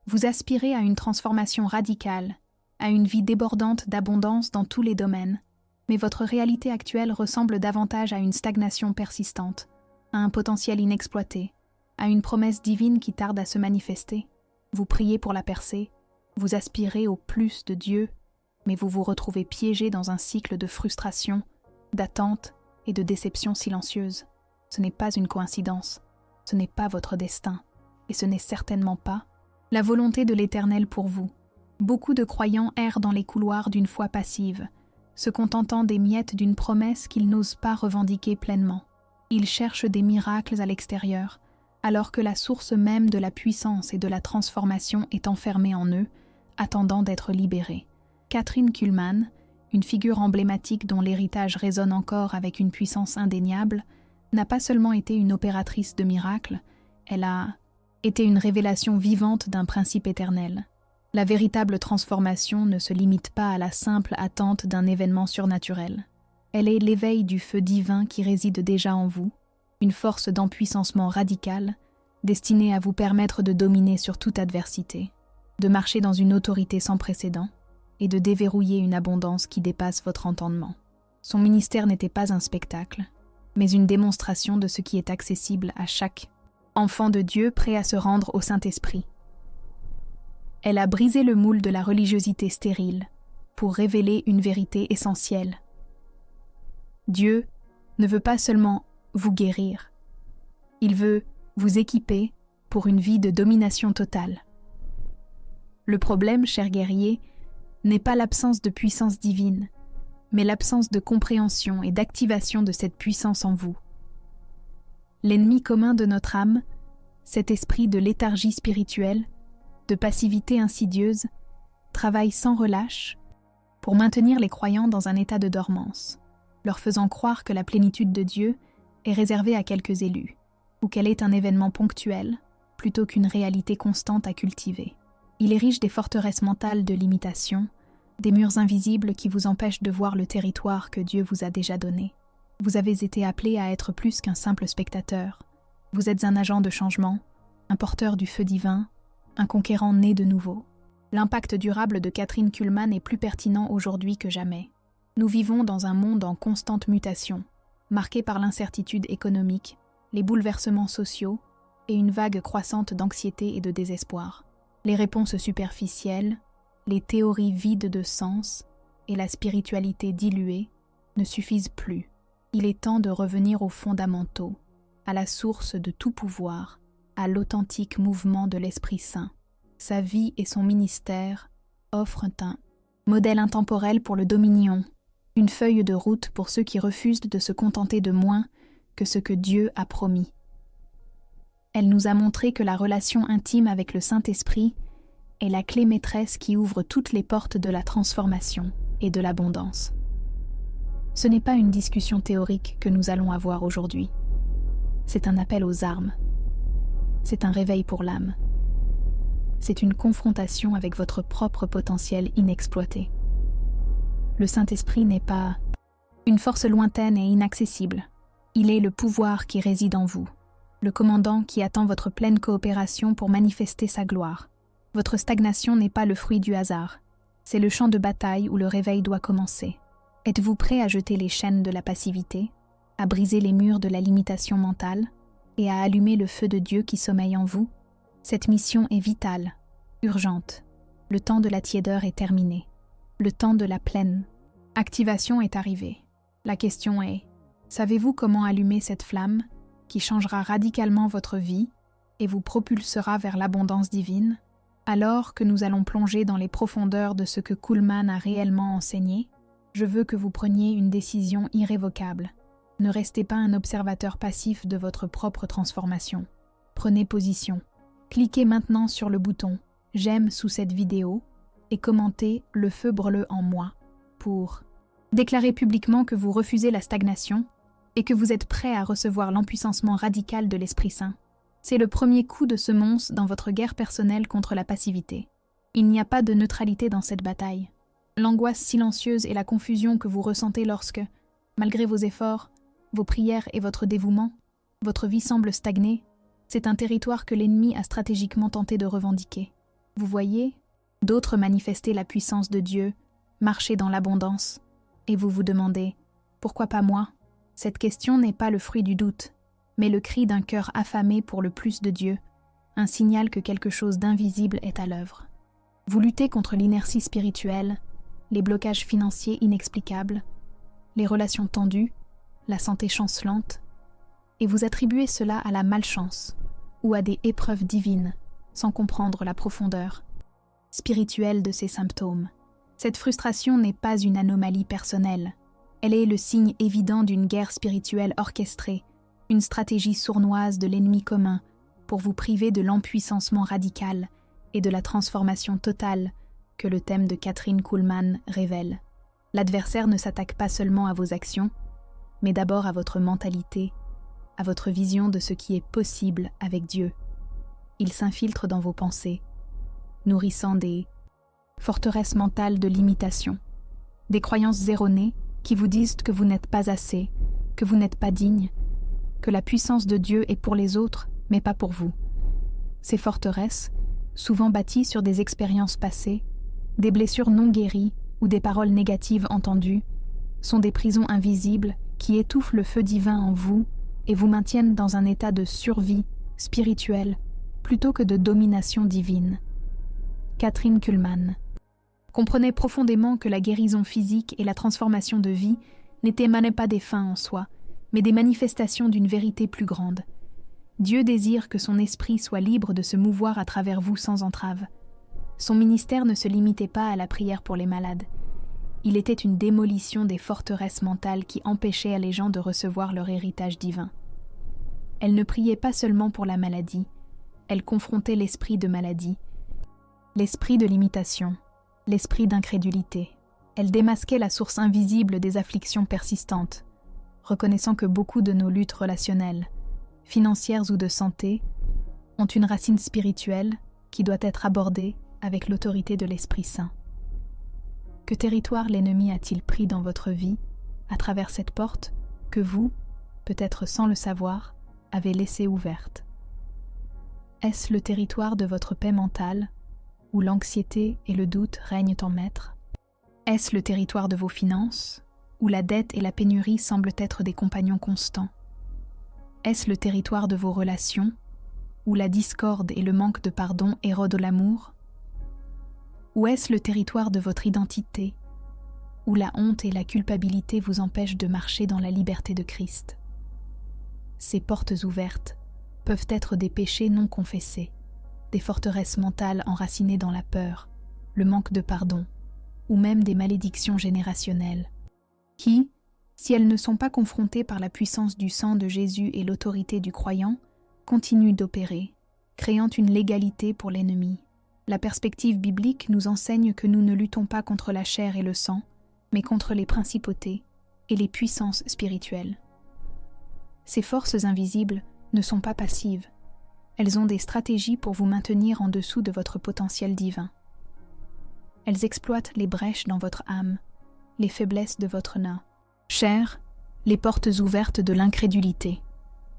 Vous aspirez à une transformation radicale, à une vie débordante d'abondance dans tous les domaines, mais votre réalité actuelle ressemble davantage à une stagnation persistante, à un potentiel inexploité, à une promesse divine qui tarde à se manifester. Vous priez pour la percer, vous aspirez au plus de Dieu, mais vous vous retrouvez piégé dans un cycle de frustration, d'attente et de déception silencieuse. Ce n'est pas une coïncidence, ce n'est pas votre destin, et ce n'est certainement pas la volonté de l'Éternel pour vous. Beaucoup de croyants errent dans les couloirs d'une foi passive, se contentant des miettes d'une promesse qu'ils n'osent pas revendiquer pleinement. Ils cherchent des miracles à l'extérieur, alors que la source même de la puissance et de la transformation est enfermée en eux, attendant d'être libérée. Kathryn Kuhlman, une figure emblématique dont l'héritage résonne encore avec une puissance indéniable, n'a pas seulement été une opératrice de miracles, elle a été une révélation vivante d'un principe éternel. La véritable transformation ne se limite pas à la simple attente d'un événement surnaturel. Elle est l'éveil du feu divin qui réside déjà en vous, une force d'empuissancement radical, destinée à vous permettre de dominer sur toute adversité, de marcher dans une autorité sans précédent et de déverrouiller une abondance qui dépasse votre entendement. Son ministère n'était pas un spectacle, mais une démonstration de ce qui est accessible à chaque enfant de Dieu prêt à se rendre au Saint-Esprit. Elle a brisé le moule de la religiosité stérile pour révéler une vérité essentielle. Dieu ne veut pas seulement vous guérir, il veut vous équiper pour une vie de domination totale. Le problème, cher guerrier, n'est pas l'absence de puissance divine, mais l'absence de compréhension et d'activation de cette puissance en vous. L'ennemi commun de notre âme, cet esprit de léthargie spirituelle, de passivité insidieuse, travaille sans relâche pour maintenir les croyants dans un état de dormance, leur faisant croire que la plénitude de Dieu est réservée à quelques élus, ou qu'elle est un événement ponctuel, plutôt qu'une réalité constante à cultiver. Il érige des forteresses mentales de limitation, des murs invisibles qui vous empêchent de voir le territoire que Dieu vous a déjà donné. Vous avez été appelé à être plus qu'un simple spectateur. Vous êtes un agent de changement, un porteur du feu divin, un conquérant né de nouveau. L'impact durable de Kathryn Kuhlman est plus pertinent aujourd'hui que jamais. Nous vivons dans un monde en constante mutation, marqué par l'incertitude économique, les bouleversements sociaux et une vague croissante d'anxiété et de désespoir. Les réponses superficielles, les théories vides de sens et la spiritualité diluée ne suffisent plus. Il est temps de revenir aux fondamentaux, à la source de tout pouvoir, à l'authentique mouvement de l'Esprit Saint. Sa vie et son ministère offrent un modèle intemporel pour le dominion, une feuille de route pour ceux qui refusent de se contenter de moins que ce que Dieu a promis. Elle nous a montré que la relation intime avec le Saint-Esprit est la clé maîtresse qui ouvre toutes les portes de la transformation et de l'abondance. Ce n'est pas une discussion théorique que nous allons avoir aujourd'hui. C'est un appel aux armes. C'est un réveil pour l'âme. C'est une confrontation avec votre propre potentiel inexploité. Le Saint-Esprit n'est pas une force lointaine et inaccessible. Il est le pouvoir qui réside en vous, le commandant qui attend votre pleine coopération pour manifester sa gloire. Votre stagnation n'est pas le fruit du hasard. C'est le champ de bataille où le réveil doit commencer. Êtes-vous prêt à jeter les chaînes de la passivité, à briser les murs de la limitation mentale et à allumer le feu de Dieu qui sommeille en vous? Cette mission est vitale, urgente. Le temps de la tiédeur est terminé. Le temps de la pleine activation est arrivé. La question est, savez-vous comment allumer cette flamme qui changera radicalement votre vie et vous propulsera vers l'abondance divine? Alors que nous allons plonger dans les profondeurs de ce que Kuhlman a réellement enseigné, je veux que vous preniez une décision irrévocable. Ne restez pas un observateur passif de votre propre transformation. Prenez position. Cliquez maintenant sur le bouton « J'aime » sous cette vidéo et commentez « Le feu brûle en moi » pour déclarer publiquement que vous refusez la stagnation et que vous êtes prêt à recevoir l'empuissancement radical de l'Esprit Saint. C'est le premier coup de semonce dans votre guerre personnelle contre la passivité. Il n'y a pas de neutralité dans cette bataille. L'angoisse silencieuse et la confusion que vous ressentez lorsque, malgré vos efforts, vos prières et votre dévouement, votre vie semble stagner, c'est un territoire que l'ennemi a stratégiquement tenté de revendiquer. Vous voyez, d'autres manifestaient la puissance de Dieu, marchaient dans l'abondance, et vous vous demandez « Pourquoi pas moi ?» Cette question n'est pas le fruit du doute, mais le cri d'un cœur affamé pour le plus de Dieu, un signal que quelque chose d'invisible est à l'œuvre. Vous luttez contre l'inertie spirituelle, les blocages financiers inexplicables, les relations tendues, la santé chancelante, et vous attribuez cela à la malchance ou à des épreuves divines, sans comprendre la profondeur spirituelle de ces symptômes. Cette frustration n'est pas une anomalie personnelle, elle est le signe évident d'une guerre spirituelle orchestrée, une stratégie sournoise de l'ennemi commun pour vous priver de l'empuissancement radical et de la transformation totale que le thème de Kathryn Kuhlman révèle. L'adversaire ne s'attaque pas seulement à vos actions, mais d'abord à votre mentalité, à votre vision de ce qui est possible avec Dieu. Il s'infiltre dans vos pensées, nourrissant des forteresses mentales de limitation, des croyances erronées qui vous disent que vous n'êtes pas assez, que vous n'êtes pas digne, que la puissance de Dieu est pour les autres, mais pas pour vous. Ces forteresses, souvent bâties sur des expériences passées, des blessures non guéries ou des paroles négatives entendues, sont des prisons invisibles qui étouffent le feu divin en vous et vous maintiennent dans un état de survie spirituelle plutôt que de domination divine. Kathryn Kuhlman. Comprenez profondément que la guérison physique et la transformation de vie n'émanent pas des fins en soi, mais des manifestations d'une vérité plus grande. Dieu désire que son esprit soit libre de se mouvoir à travers vous sans entrave. Son ministère ne se limitait pas à la prière pour les malades. Il était une démolition des forteresses mentales qui empêchaient les gens de recevoir leur héritage divin. Elle ne priait pas seulement pour la maladie, elle confrontait l'esprit de maladie, l'esprit de limitation, l'esprit d'incrédulité. Elle démasquait la source invisible des afflictions persistantes, reconnaissant que beaucoup de nos luttes relationnelles, financières ou de santé, ont une racine spirituelle qui doit être abordée avec l'autorité de l'Esprit Saint. Que territoire l'ennemi a-t-il pris dans votre vie, à travers cette porte que vous, peut-être sans le savoir, avez laissée ouverte? Est-ce le territoire de votre paix mentale, où l'anxiété et le doute règnent en maître? Est-ce le territoire de vos finances, où la dette et la pénurie semblent être des compagnons constants? Est-ce le territoire de vos relations, où la discorde et le manque de pardon érodent l'amour? Ou est-ce le territoire de votre identité, où la honte et la culpabilité vous empêchent de marcher dans la liberté de Christ? Ces portes ouvertes peuvent être des péchés non confessés, des forteresses mentales enracinées dans la peur, le manque de pardon, ou même des malédictions générationnelles, qui, si elles ne sont pas confrontées par la puissance du sang de Jésus et l'autorité du croyant, continuent d'opérer, créant une légalité pour l'ennemi. La perspective biblique nous enseigne que nous ne luttons pas contre la chair et le sang, mais contre les principautés et les puissances spirituelles. Ces forces invisibles ne sont pas passives. Elles ont des stratégies pour vous maintenir en dessous de votre potentiel divin. Elles exploitent les brèches dans votre âme, les faiblesses de votre chair, les portes ouvertes de l'incrédulité.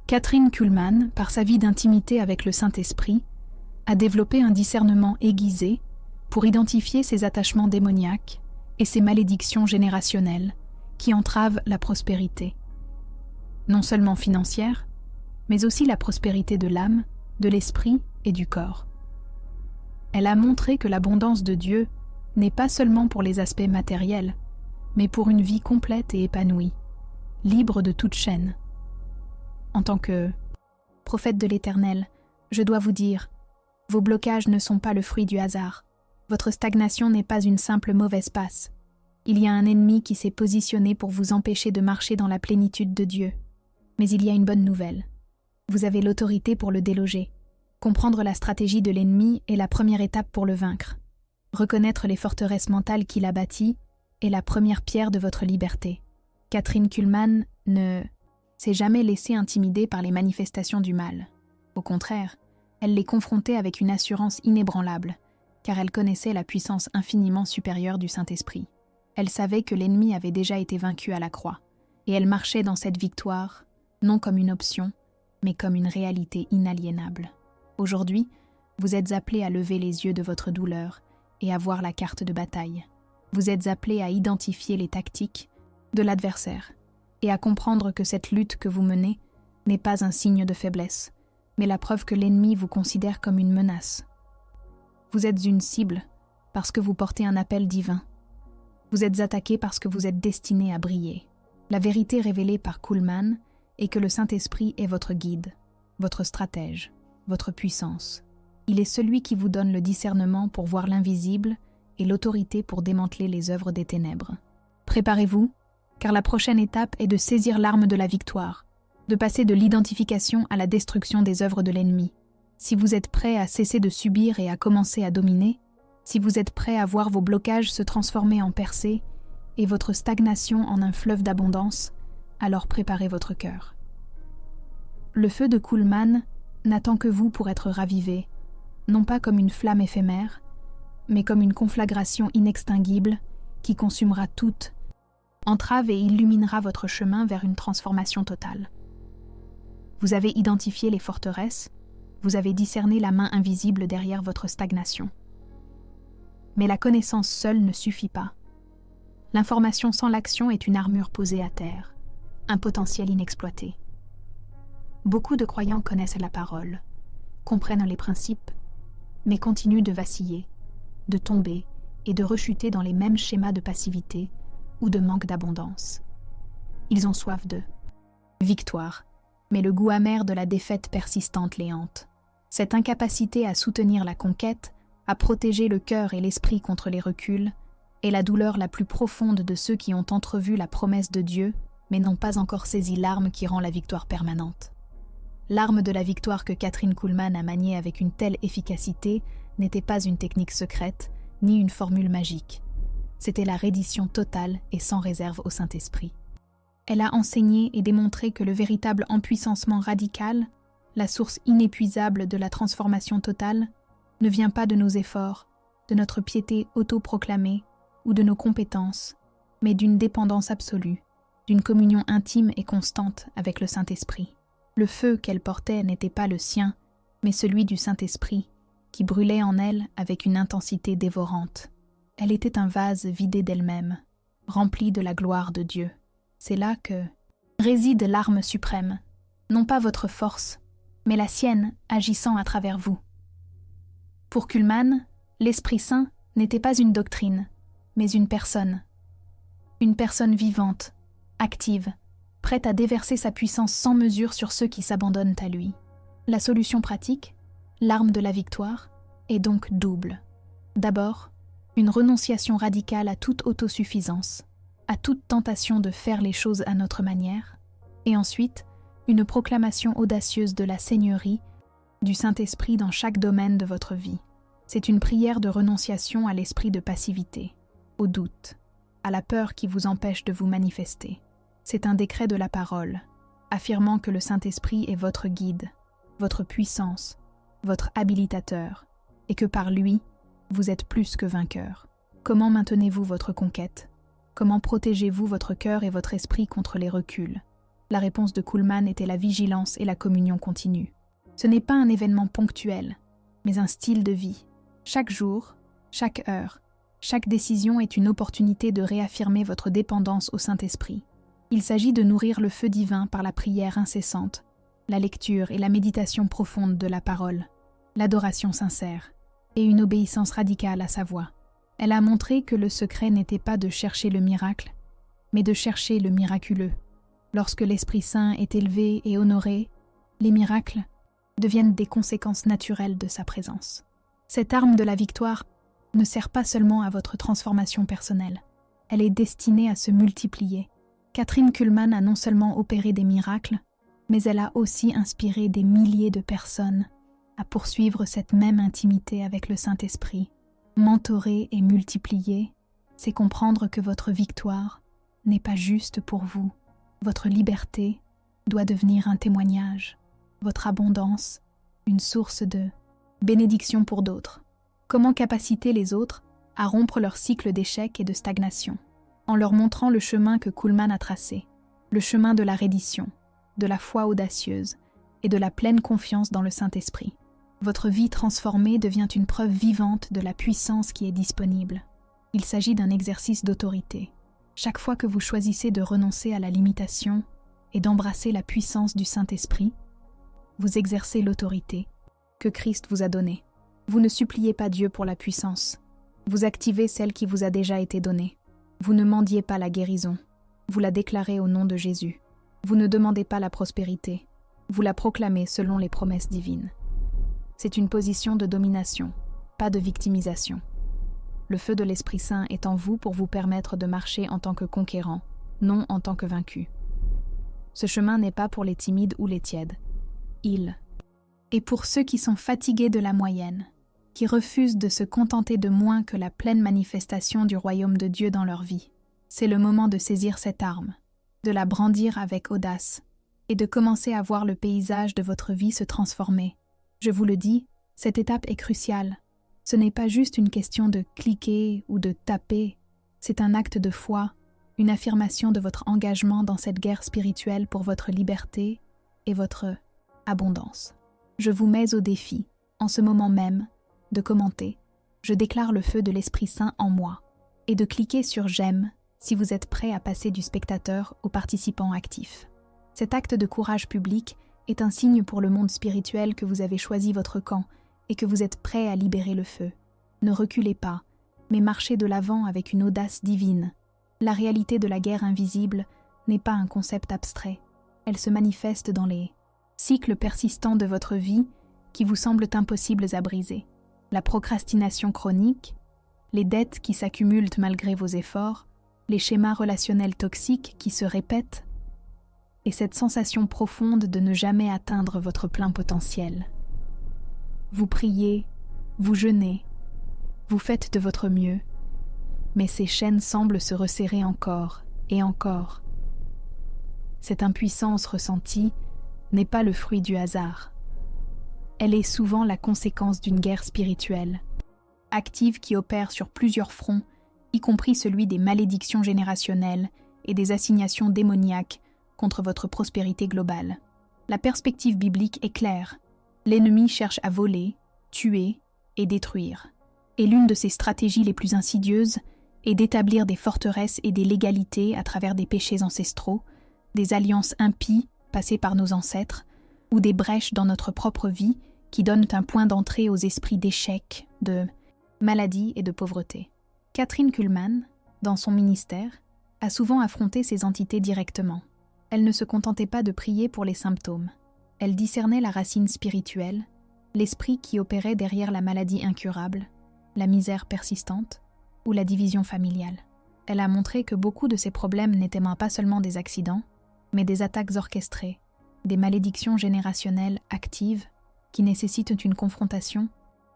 Kathryn Kuhlman, par sa vie d'intimité avec le Saint-Esprit, a développé un discernement aiguisé pour identifier ses attachements démoniaques et ses malédictions générationnelles qui entravent la prospérité. Non seulement financière, mais aussi la prospérité de l'âme, de l'esprit et du corps. Elle a montré que l'abondance de Dieu n'est pas seulement pour les aspects matériels, mais pour une vie complète et épanouie, libre de toute chaîne. En tant que prophète de l'Éternel, je dois vous dire, vos blocages ne sont pas le fruit du hasard. Votre stagnation n'est pas une simple mauvaise passe. Il y a un ennemi qui s'est positionné pour vous empêcher de marcher dans la plénitude de Dieu. Mais il y a une bonne nouvelle. Vous avez l'autorité pour le déloger. Comprendre la stratégie de l'ennemi est la première étape pour le vaincre. Reconnaître les forteresses mentales qu'il a bâties est la première pierre de votre liberté. Kathryn Kuhlman ne s'est jamais laissée intimider par les manifestations du mal. Au contraire, elle les confrontait avec une assurance inébranlable, car elle connaissait la puissance infiniment supérieure du Saint-Esprit. Elle savait que l'ennemi avait déjà été vaincu à la croix, et elle marchait dans cette victoire, non comme une option, mais comme une réalité inaliénable. Aujourd'hui, Vous êtes appelé à lever les yeux de votre douleur et à voir la carte de bataille. Vous êtes appelé à identifier les tactiques de l'adversaire et à comprendre que cette lutte que vous menez n'est pas un signe de faiblesse, mais la preuve que l'ennemi vous considère comme une menace. Vous êtes une cible parce que vous portez un appel divin. Vous êtes attaqué parce que vous êtes destiné à briller. La vérité révélée par Kuhlman est que le Saint-Esprit est votre guide, votre stratège, votre puissance. Il est celui qui vous donne le discernement pour voir l'invisible et l'autorité pour démanteler les œuvres des ténèbres. Préparez-vous, car la prochaine étape est de saisir l'arme de la victoire, de passer de l'identification à la destruction des œuvres de l'ennemi. Si vous êtes prêt à cesser de subir et à commencer à dominer, si vous êtes prêt à voir vos blocages se transformer en percées et votre stagnation en un fleuve d'abondance, alors préparez votre cœur. Le feu de Kuhlman n'attend que vous pour être ravivé, non pas comme une flamme éphémère, mais comme une conflagration inextinguible qui consumera toute entrave et illuminera votre chemin vers une transformation totale. Vous avez identifié les forteresses, vous avez discerné la main invisible derrière votre stagnation. Mais la connaissance seule ne suffit pas. L'information sans l'action est une armure posée à terre, un potentiel inexploité. Beaucoup de croyants connaissent la parole, comprennent les principes, mais continuent de vaciller, de tomber et de rechuter dans les mêmes schémas de passivité ou de manque d'abondance. Ils ont soif de victoire, mais le goût amer de la défaite persistante les hante. Cette incapacité à soutenir la conquête, à protéger le cœur et l'esprit contre les reculs, est la douleur la plus profonde de ceux qui ont entrevu la promesse de Dieu, mais n'ont pas encore saisi l'arme qui rend la victoire permanente. L'arme de la victoire que Kathryn Kuhlman a maniée avec une telle efficacité n'était pas une technique secrète, ni une formule magique. C'était la reddition totale et sans réserve au Saint-Esprit. Elle a enseigné et démontré que le véritable empuissancement radical, la source inépuisable de la transformation totale, ne vient pas de nos efforts, de notre piété autoproclamée ou de nos compétences, mais d'une dépendance absolue, d'une communion intime et constante avec le Saint-Esprit. Le feu qu'elle portait n'était pas le sien, mais celui du Saint-Esprit, qui brûlait en elle avec une intensité dévorante. Elle était un vase vidé d'elle-même, rempli de la gloire de Dieu. C'est là que réside l'arme suprême, non pas votre force, mais la sienne agissant à travers vous. Pour Kuhlman, l'Esprit Saint n'était pas une doctrine, mais une personne vivante, active, prête à déverser sa puissance sans mesure sur ceux qui s'abandonnent à lui. La solution pratique, l'arme de la victoire, est donc double. D'abord, une renonciation radicale à toute autosuffisance, à toute tentation de faire les choses à notre manière, et ensuite, une proclamation audacieuse de la Seigneurie du Saint-Esprit dans chaque domaine de votre vie. C'est une prière de renonciation à l'esprit de passivité, au doute, à la peur qui vous empêche de vous manifester. C'est un décret de la parole, affirmant que le Saint-Esprit est votre guide, votre puissance, votre habilitateur, et que par lui, vous êtes plus que vainqueur. Comment maintenez-vous votre conquête ? Comment protégez-vous votre cœur et votre esprit contre les reculs ? La réponse de Kuhlman était la vigilance et la communion continue. Ce n'est pas un événement ponctuel, mais un style de vie. Chaque jour, chaque heure, chaque décision est une opportunité de réaffirmer votre dépendance au Saint-Esprit. Il s'agit de nourrir le feu divin par la prière incessante, la lecture et la méditation profonde de la parole, l'adoration sincère et une obéissance radicale à sa voix. Elle a montré que le secret n'était pas de chercher le miracle, mais de chercher le miraculeux. Lorsque l'Esprit Saint est élevé et honoré, les miracles deviennent des conséquences naturelles de sa présence. Cette arme de la victoire ne sert pas seulement à votre transformation personnelle, elle est destinée à se multiplier. Kathryn Kuhlman a non seulement opéré des miracles, mais elle a aussi inspiré des milliers de personnes à poursuivre cette même intimité avec le Saint-Esprit. Mentorer et multiplier, c'est comprendre que votre victoire n'est pas juste pour vous. Votre liberté doit devenir un témoignage, votre abondance, une source de bénédiction pour d'autres. Comment capaciter les autres à rompre leur cycle d'échec et de stagnation, en leur montrant le chemin que Kuhlman a tracé, le chemin de la reddition, de la foi audacieuse et de la pleine confiance dans le Saint-Esprit. Votre vie transformée devient une preuve vivante de la puissance qui est disponible. Il s'agit d'un exercice d'autorité. Chaque fois que vous choisissez de renoncer à la limitation et d'embrasser la puissance du Saint-Esprit, vous exercez l'autorité que Christ vous a donnée. Vous ne suppliez pas Dieu pour la puissance. Vous activez celle qui vous a déjà été donnée. Vous ne mendiez pas la guérison. Vous la déclarez au nom de Jésus. Vous ne demandez pas la prospérité. Vous la proclamez selon les promesses divines. C'est une position de domination, pas de victimisation. Le feu de l'Esprit Saint est en vous pour vous permettre de marcher en tant que conquérant, non en tant que vaincu. Ce chemin n'est pas pour les timides ou les tièdes. Il est pour ceux qui sont fatigués de la moyenne, qui refusent de se contenter de moins que la pleine manifestation du royaume de Dieu dans leur vie. C'est le moment de saisir cette arme, de la brandir avec audace et de commencer à voir le paysage de votre vie se transformer. Je vous le dis, cette étape est cruciale. Ce n'est pas juste une question de cliquer ou de taper, c'est un acte de foi, une affirmation de votre engagement dans cette guerre spirituelle pour votre liberté et votre abondance. Je vous mets au défi, en ce moment même, de commenter « Je déclare le feu de l'Esprit Saint en moi » et de cliquer sur « J'aime » si vous êtes prêt à passer du spectateur au participant actif. Cet acte de courage public est un signe pour le monde spirituel que vous avez choisi votre camp et que vous êtes prêt à libérer le feu. Ne reculez pas, mais marchez de l'avant avec une audace divine. La réalité de la guerre invisible n'est pas un concept abstrait. Elle se manifeste dans les cycles persistants de votre vie qui vous semblent impossibles à briser. La procrastination chronique, les dettes qui s'accumulent malgré vos efforts, les schémas relationnels toxiques qui se répètent, et cette sensation profonde de ne jamais atteindre votre plein potentiel. Vous priez, vous jeûnez, vous faites de votre mieux, mais ces chaînes semblent se resserrer encore et encore. Cette impuissance ressentie n'est pas le fruit du hasard. Elle est souvent la conséquence d'une guerre spirituelle, active qui opère sur plusieurs fronts, y compris celui des malédictions générationnelles et des assignations démoniaques contre votre prospérité globale. La perspective biblique est claire. L'ennemi cherche à voler, tuer et détruire. Et l'une de ses stratégies les plus insidieuses est d'établir des forteresses et des légalités à travers des péchés ancestraux, des alliances impies passées par nos ancêtres, ou des brèches dans notre propre vie qui donnent un point d'entrée aux esprits d'échec, de maladie et de pauvreté. Kathryn Kuhlman, dans son ministère, a souvent affronté ces entités directement. Elle ne se contentait pas de prier pour les symptômes. Elle discernait la racine spirituelle, l'esprit qui opérait derrière la maladie incurable, la misère persistante ou la division familiale. Elle a montré que beaucoup de ces problèmes n'étaient pas seulement des accidents, mais des attaques orchestrées, des malédictions générationnelles actives qui nécessitent une confrontation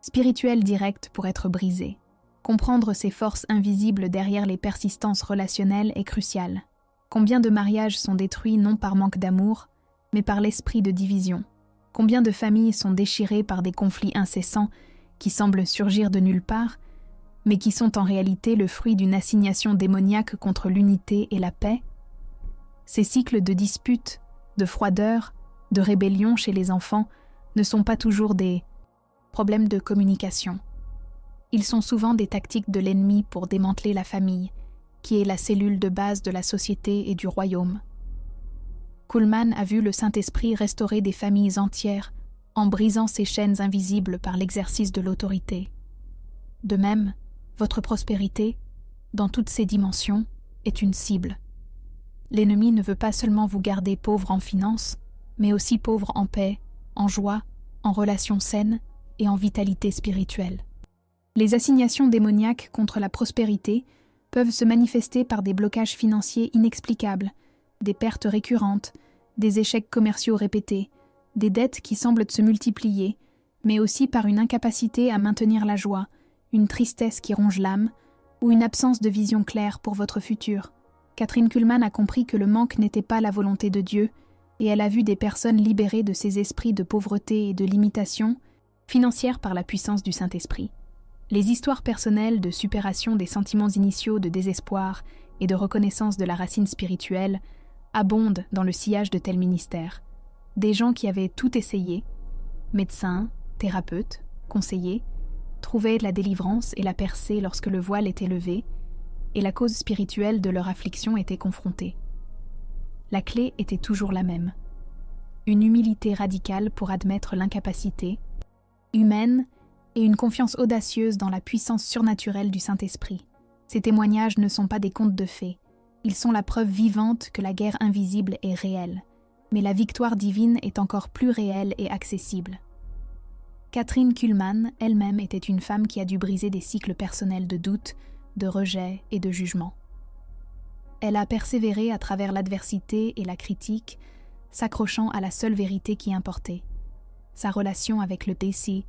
spirituelle directe pour être brisée. Comprendre ces forces invisibles derrière les persistances relationnelles est crucial. Combien de mariages sont détruits non par manque d'amour, mais par l'esprit de division? Combien de familles sont déchirées par des conflits incessants qui semblent surgir de nulle part, mais qui sont en réalité le fruit d'une assignation démoniaque contre l'unité et la paix? Ces cycles de disputes, de froideur, de rébellion chez les enfants ne sont pas toujours des problèmes de communication. Ils sont souvent des tactiques de l'ennemi pour démanteler la famille, qui est la cellule de base de la société et du royaume. Kuhlman a vu le Saint-Esprit restaurer des familles entières en brisant ces chaînes invisibles par l'exercice de l'autorité. De même, votre prospérité, dans toutes ses dimensions, est une cible. L'ennemi ne veut pas seulement vous garder pauvre en finances, mais aussi pauvre en paix, en joie, en relations saines et en vitalité spirituelle. Les assignations démoniaques contre la prospérité peuvent se manifester par des blocages financiers inexplicables, des pertes récurrentes, des échecs commerciaux répétés, des dettes qui semblent se multiplier, mais aussi par une incapacité à maintenir la joie, une tristesse qui ronge l'âme, ou une absence de vision claire pour votre futur. Kathryn Kuhlman a compris que le manque n'était pas la volonté de Dieu, et elle a vu des personnes libérées de ces esprits de pauvreté et de limitation financière par la puissance du Saint-Esprit. Les histoires personnelles de supération des sentiments initiaux de désespoir et de reconnaissance de la racine spirituelle abondent dans le sillage de tels ministères. Des gens qui avaient tout essayé, médecins, thérapeutes, conseillers, trouvaient la délivrance et la percée lorsque le voile était levé et la cause spirituelle de leur affliction était confrontée. La clé était toujours la même. Une humilité radicale pour admettre l'incapacité humaine et une confiance audacieuse dans la puissance surnaturelle du Saint-Esprit. Ces témoignages ne sont pas des contes de fées, ils sont la preuve vivante que la guerre invisible est réelle, mais la victoire divine est encore plus réelle et accessible. Kathryn Kuhlman elle-même était une femme qui a dû briser des cycles personnels de doute, de rejet et de jugement. Elle a persévéré à travers l'adversité et la critique, s'accrochant à la seule vérité qui importait, sa relation avec le DC,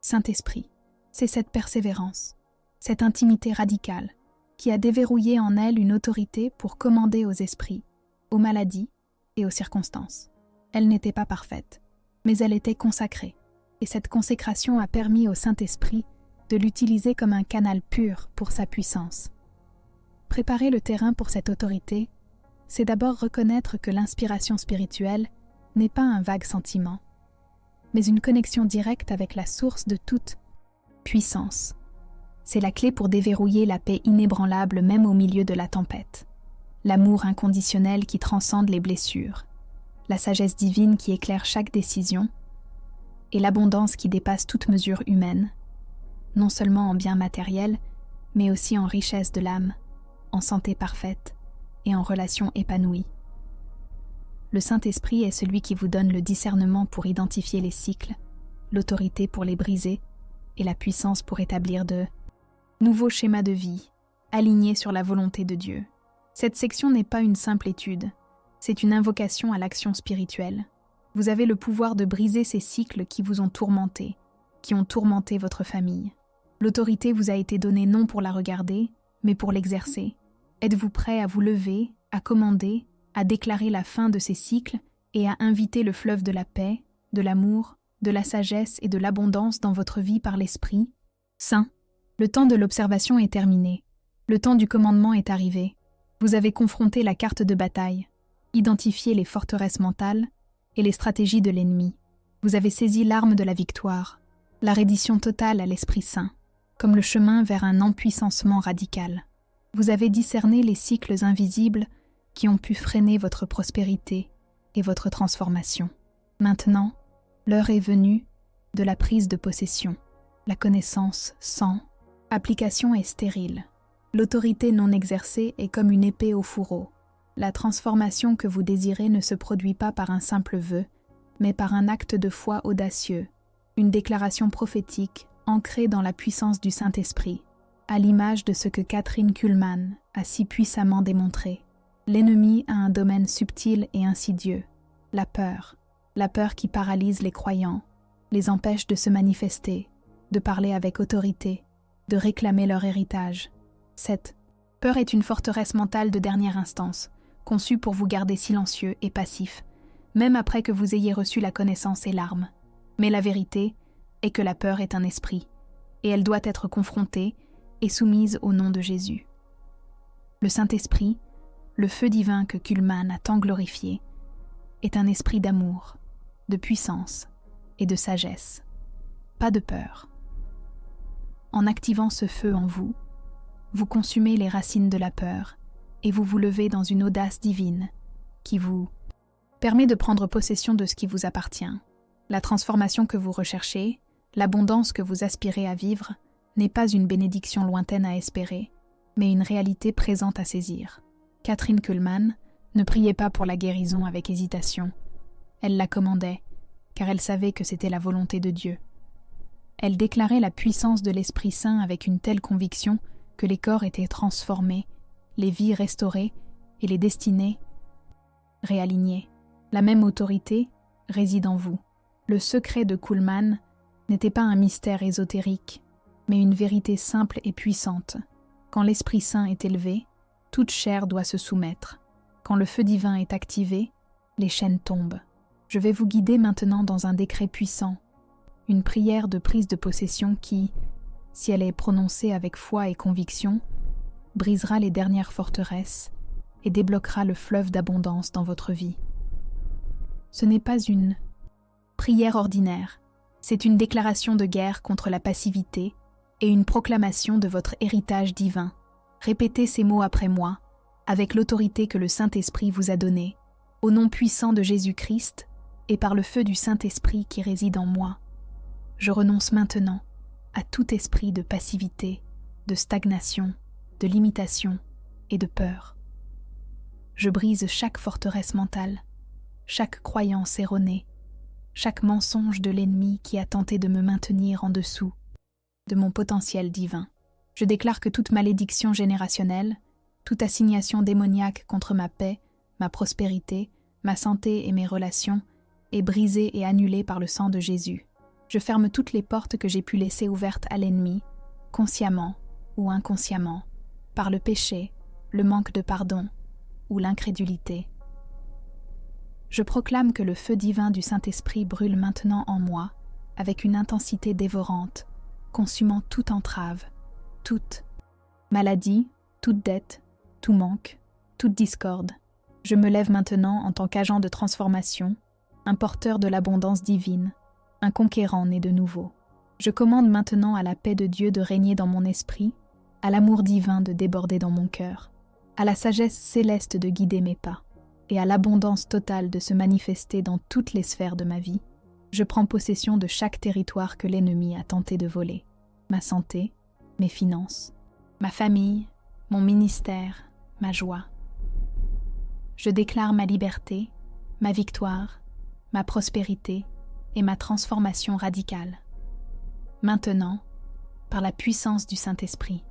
Saint-Esprit. C'est cette persévérance, cette intimité radicale, qui a déverrouillé en elle une autorité pour commander aux esprits, aux maladies et aux circonstances. Elle n'était pas parfaite, mais elle était consacrée, et cette consécration a permis au Saint-Esprit de l'utiliser comme un canal pur pour sa puissance. Préparer le terrain pour cette autorité, c'est d'abord reconnaître que l'inspiration spirituelle n'est pas un vague sentiment, mais une connexion directe avec la source de toute puissance. C'est la clé pour déverrouiller la paix inébranlable même au milieu de la tempête, l'amour inconditionnel qui transcende les blessures, la sagesse divine qui éclaire chaque décision, et l'abondance qui dépasse toute mesure humaine, non seulement en biens matériels, mais aussi en richesse de l'âme, en santé parfaite et en relations épanouies. Le Saint-Esprit est celui qui vous donne le discernement pour identifier les cycles, l'autorité pour les briser et la puissance pour établir de nouveaux schémas de vie, alignés sur la volonté de Dieu. Cette section n'est pas une simple étude, c'est une invocation à l'action spirituelle. Vous avez le pouvoir de briser ces cycles qui vous ont tourmenté, qui ont tourmenté votre famille. L'autorité vous a été donnée non pour la regarder, mais pour l'exercer. Êtes-vous prêt à vous lever, à commander, à déclarer la fin de ces cycles et à inviter le fleuve de la paix, de l'amour, de la sagesse et de l'abondance dans votre vie par l'Esprit Saint? Le temps de l'observation est terminé. Le temps du commandement est arrivé. Vous avez confronté la carte de bataille, identifié les forteresses mentales et les stratégies de l'ennemi. Vous avez saisi l'arme de la victoire, la reddition totale à l'Esprit Saint, comme le chemin vers un empuissancement radical. Vous avez discerné les cycles invisibles qui ont pu freiner votre prospérité et votre transformation. Maintenant, l'heure est venue de la prise de possession. La connaissance sans application est stérile. L'autorité non exercée est comme une épée au fourreau. La transformation que vous désirez ne se produit pas par un simple vœu, mais par un acte de foi audacieux, une déclaration prophétique ancrée dans la puissance du Saint-Esprit, à l'image de ce que Kathryn Kuhlman a si puissamment démontré. L'ennemi a un domaine subtil et insidieux, la peur qui paralyse les croyants, les empêche de se manifester, de parler avec autorité, de réclamer leur héritage. Cette peur est une forteresse mentale de dernière instance, conçue pour vous garder silencieux et passif, même après que vous ayez reçu la connaissance et l'arme. Mais la vérité est que la peur est un esprit, et elle doit être confrontée et soumise au nom de Jésus. Le Saint-Esprit, le feu divin que Kuhlman a tant glorifié, est un esprit d'amour, de puissance et de sagesse. Pas de peur. En activant ce feu en vous, vous consumez les racines de la peur et vous vous levez dans une audace divine qui vous permet de prendre possession de ce qui vous appartient. La transformation que vous recherchez, l'abondance que vous aspirez à vivre, n'est pas une bénédiction lointaine à espérer, mais une réalité présente à saisir. Kathryn Kuhlman ne priait pas pour la guérison avec hésitation. Elle la commandait, car elle savait que c'était la volonté de Dieu. Elle déclarait la puissance de l'Esprit Saint avec une telle conviction que les corps étaient transformés, les vies restaurées et les destinées réalignées. La même autorité réside en vous. Le secret de Kuhlman n'était pas un mystère ésotérique, mais une vérité simple et puissante. Quand l'Esprit Saint est élevé, toute chair doit se soumettre. Quand le feu divin est activé, les chaînes tombent. Je vais vous guider maintenant dans un décret puissant, une prière de prise de possession qui, si elle est prononcée avec foi et conviction, brisera les dernières forteresses et débloquera le fleuve d'abondance dans votre vie. Ce n'est pas une prière ordinaire, C'est une déclaration de guerre contre la passivité et une proclamation de votre héritage divin. Répétez ces mots après moi, avec l'autorité que le Saint-Esprit vous a donnée, au nom puissant de Jésus-Christ et par le feu du Saint-Esprit qui réside en moi. Je renonce maintenant à tout esprit de passivité, de stagnation, de limitation et de peur. Je brise chaque forteresse mentale, chaque croyance erronée, chaque mensonge de l'ennemi qui a tenté de me maintenir en dessous de mon potentiel divin. Je déclare que toute malédiction générationnelle, toute assignation démoniaque contre ma paix, ma prospérité, ma santé et mes relations est brisée et annulée par le sang de Jésus. Je ferme toutes les portes que j'ai pu laisser ouvertes à l'ennemi, consciemment ou inconsciemment, par le péché, le manque de pardon ou l'incrédulité. Je proclame que le feu divin du Saint-Esprit brûle maintenant en moi avec une intensité dévorante, consumant toute entrave, toute maladie, toute dette, tout manque, toute discorde. Je me lève maintenant en tant qu'agent de transformation, un porteur de l'abondance divine, un conquérant né de nouveau. Je commande maintenant à la paix de Dieu de régner dans mon esprit, à l'amour divin de déborder dans mon cœur, à la sagesse céleste de guider mes pas, et à l'abondance totale de se manifester dans toutes les sphères de ma vie. Je prends possession de chaque territoire que l'ennemi a tenté de voler, ma santé, mes finances, ma famille, mon ministère, ma joie. Je déclare ma liberté, ma victoire, ma prospérité et ma transformation radicale. Maintenant, par la puissance du Saint-Esprit,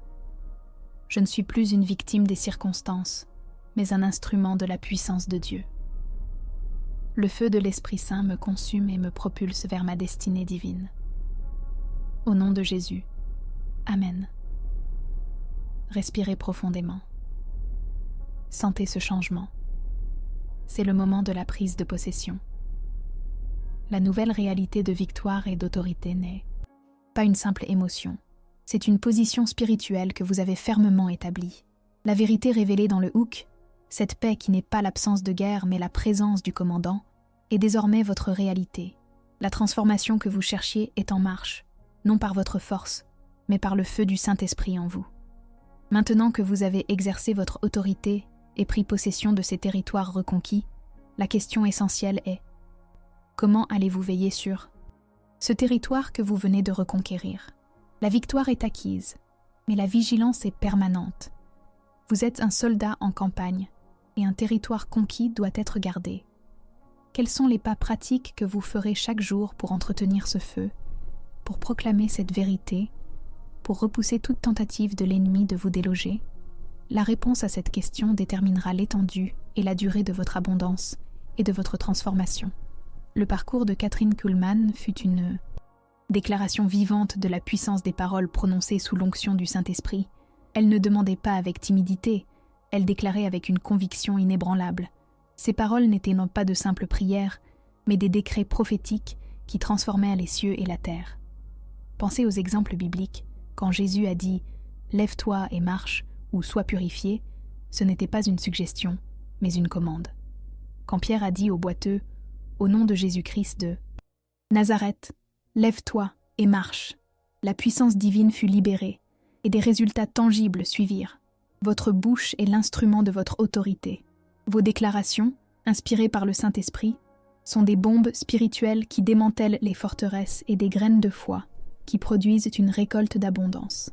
je ne suis plus une victime des circonstances, mais un instrument de la puissance de Dieu. Le feu de l'Esprit Saint me consume et me propulse vers ma destinée divine. Au nom de Jésus, Amen. Respirez profondément. Sentez ce changement. C'est le moment de la prise de possession. La nouvelle réalité de victoire et d'autorité n'est pas une simple émotion. C'est une position spirituelle que vous avez fermement établie. La vérité révélée dans le Hook, cette paix qui n'est pas l'absence de guerre mais la présence du commandant, est désormais votre réalité. La transformation que vous cherchiez est en marche, non par votre force, mais par le feu du Saint-Esprit en vous. Maintenant que vous avez exercé votre autorité et pris possession de ces territoires reconquis, la question essentielle est: comment allez-vous veiller sur ce territoire que vous venez de reconquérir? La victoire est acquise, mais la vigilance est permanente. Vous êtes un soldat en campagne, et un territoire conquis doit être gardé. Quels sont les pas pratiques que vous ferez chaque jour pour entretenir ce feu, pour proclamer cette vérité, pour repousser toute tentative de l'ennemi de vous déloger? La réponse à cette question déterminera l'étendue et la durée de votre abondance et de votre transformation. Le parcours de Kathryn Kuhlman fut une déclaration vivante de la puissance des paroles prononcées sous l'onction du Saint-Esprit. Elle ne demandait pas avec timidité, elle déclarait avec une conviction inébranlable. Ces paroles n'étaient non pas de simples prières, mais des décrets prophétiques qui transformèrent les cieux et la terre. Pensez aux exemples bibliques. Quand Jésus a dit « Lève-toi et marche » ou « Sois purifié », ce n'était pas une suggestion, mais une commande. Quand Pierre a dit au boiteux « Au nom de Jésus-Christ de Nazareth, lève-toi et marche », la puissance divine fut libérée et des résultats tangibles suivirent. Votre bouche est l'instrument de votre autorité. Vos déclarations, inspirées par le Saint-Esprit, sont des bombes spirituelles qui démantèlent les forteresses et des graines de foi qui produisent une récolte d'abondance.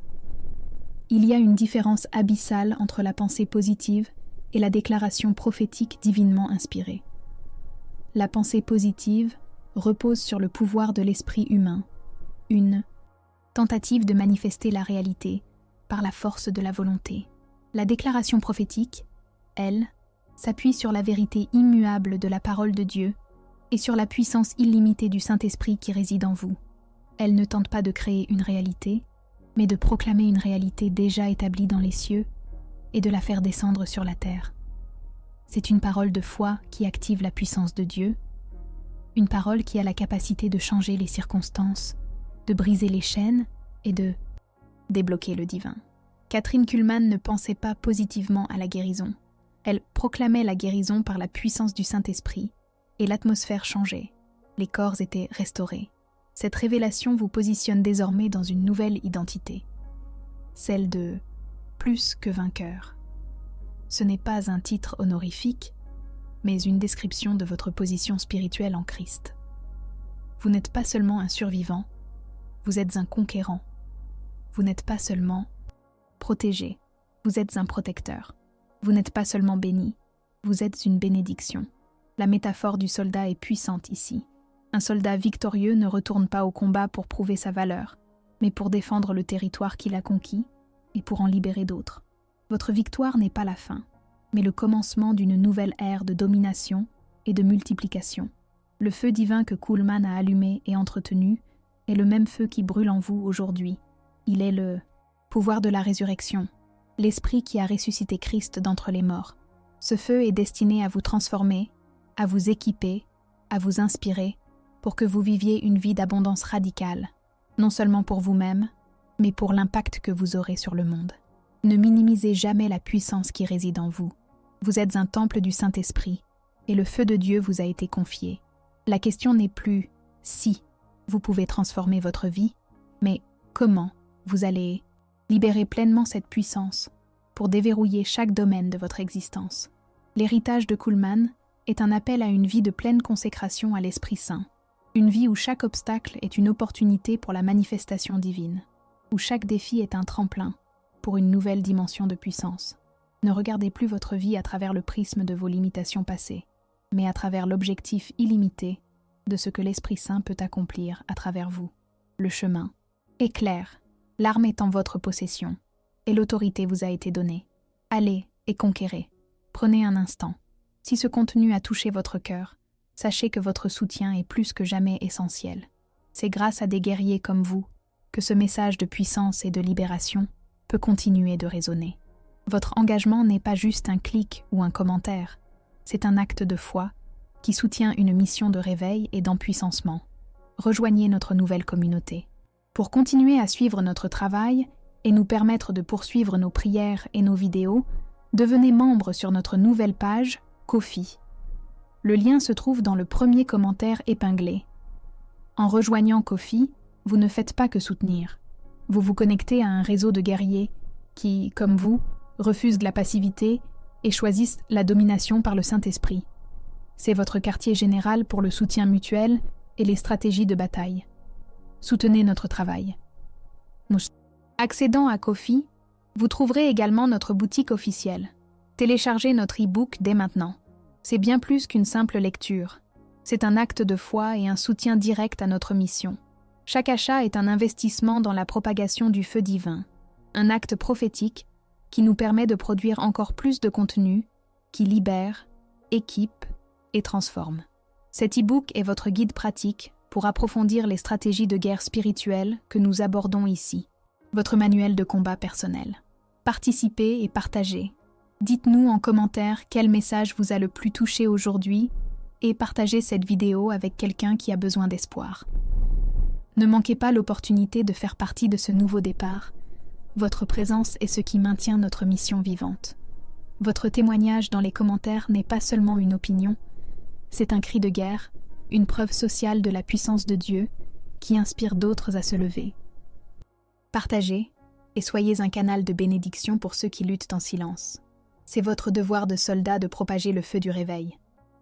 Il y a une différence abyssale entre la pensée positive et la déclaration prophétique divinement inspirée. La pensée positive repose sur le pouvoir de l'esprit humain, une tentative de manifester la réalité par la force de la volonté. La déclaration prophétique, elle, s'appuie sur la vérité immuable de la parole de Dieu et sur la puissance illimitée du Saint-Esprit qui réside en vous. Elle ne tente pas de créer une réalité, mais de proclamer une réalité déjà établie dans les cieux et de la faire descendre sur la terre. C'est une parole de foi qui active la puissance de Dieu, une parole qui a la capacité de changer les circonstances, de briser les chaînes et de débloquer le divin. Kathryn Kuhlman ne pensait pas positivement à la guérison. Elle proclamait la guérison par la puissance du Saint-Esprit et l'atmosphère changeait. Les corps étaient restaurés. Cette révélation vous positionne désormais dans une nouvelle identité, celle de plus que vainqueur. Ce n'est pas un titre honorifique, mais une description de votre position spirituelle en Christ. Vous n'êtes pas seulement un survivant, vous êtes un conquérant. Vous n'êtes pas seulement protégé, vous êtes un protecteur. Vous n'êtes pas seulement béni, vous êtes une bénédiction. La métaphore du soldat est puissante ici. Un soldat victorieux ne retourne pas au combat pour prouver sa valeur, mais pour défendre le territoire qu'il a conquis et pour en libérer d'autres. Votre victoire n'est pas la fin, mais le commencement d'une nouvelle ère de domination et de multiplication. Le feu divin que Kuhlman a allumé et entretenu est le même feu qui brûle en vous aujourd'hui. Il est le pouvoir de la résurrection, l'esprit qui a ressuscité Christ d'entre les morts. Ce feu est destiné à vous transformer, à vous équiper, à vous inspirer, pour que vous viviez une vie d'abondance radicale, non seulement pour vous-même, mais pour l'impact que vous aurez sur le monde. Ne minimisez jamais la puissance qui réside en vous. Vous êtes un temple du Saint-Esprit, et le feu de Dieu vous a été confié. La question n'est plus si vous pouvez transformer votre vie, mais comment vous allez libérer pleinement cette puissance pour déverrouiller chaque domaine de votre existence. L'héritage de Kuhlman est un appel à une vie de pleine consécration à l'Esprit Saint, une vie où chaque obstacle est une opportunité pour la manifestation divine, où chaque défi est un tremplin pour une nouvelle dimension de puissance. Ne regardez plus votre vie à travers le prisme de vos limitations passées, mais à travers l'objectif illimité de ce que l'Esprit Saint peut accomplir à travers vous. Le chemin est clair, l'arme est en votre possession, et l'autorité vous a été donnée. Allez et conquérez. Prenez un instant. Si ce contenu a touché votre cœur, sachez que votre soutien est plus que jamais essentiel. C'est grâce à des guerriers comme vous que ce message de puissance et de libération peut continuer de résonner. Votre engagement n'est pas juste un clic ou un commentaire, c'est un acte de foi qui soutient une mission de réveil et d'empuissancement. Rejoignez notre nouvelle communauté. Pour continuer à suivre notre travail et nous permettre de poursuivre nos prières et nos vidéos, devenez membre sur notre nouvelle page Ko-fi. Le lien se trouve dans le premier commentaire épinglé. En rejoignant Ko-fi, vous ne faites pas que soutenir. Vous vous connectez à un réseau de guerriers qui, comme vous, refusent la passivité et choisissent la domination par le Saint-Esprit. C'est votre quartier général pour le soutien mutuel et les stratégies de bataille. Soutenez notre travail. Accédant à Ko-fi, vous trouverez également notre boutique officielle. Téléchargez notre e-book dès maintenant. C'est bien plus qu'une simple lecture. C'est un acte de foi et un soutien direct à notre mission. Chaque achat est un investissement dans la propagation du feu divin, un acte prophétique qui nous permet de produire encore plus de contenu, qui libère, équipe et transforme. Cet e-book est votre guide pratique pour approfondir les stratégies de guerre spirituelle que nous abordons ici. Votre manuel de combat personnel. Participez et partagez. Dites-nous en commentaire quel message vous a le plus touché aujourd'hui et partagez cette vidéo avec quelqu'un qui a besoin d'espoir. Ne manquez pas l'opportunité de faire partie de ce nouveau départ. Votre présence est ce qui maintient notre mission vivante. Votre témoignage dans les commentaires n'est pas seulement une opinion, c'est un cri de guerre, une preuve sociale de la puissance de Dieu qui inspire d'autres à se lever. Partagez et soyez un canal de bénédiction pour ceux qui luttent en silence. C'est votre devoir de soldat de propager le feu du réveil.